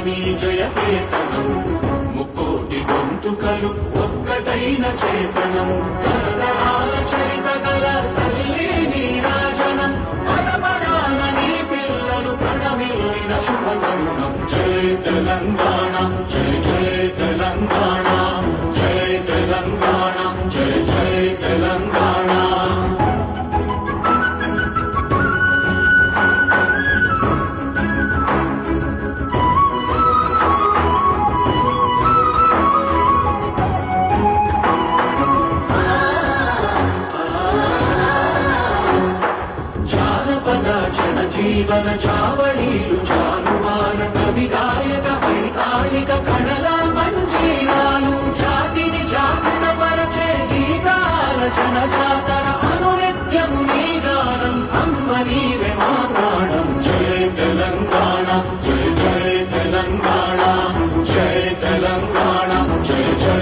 నీ జయ కీర్తనం ముక్కోటి గొంతుకలు ఒక్కటైన చేతనం తరతరాల చరిత గల తల్లి నీరాజనం పదపదాన నీ పిల్లలు ప్రణమిల్లిన శుభతరుణం జయ తెలంగాణ జయ జయ తెలంగాణ జయ తెలంగాణ జయ జయ తెలంగాణ జీవన చావళీలు చాలువాన కవి గాయక వైతాళిక కళల మంజీరాలు జాతిని జాగృత పరచే గీతాల జనజాతర అనునిత్యము నీ గానం అమ్మ నీవే మా ప్రాణం జయ తెలంగాణ జయ జయ తెలంగాణ జయ తెలంగాణ జయ జయ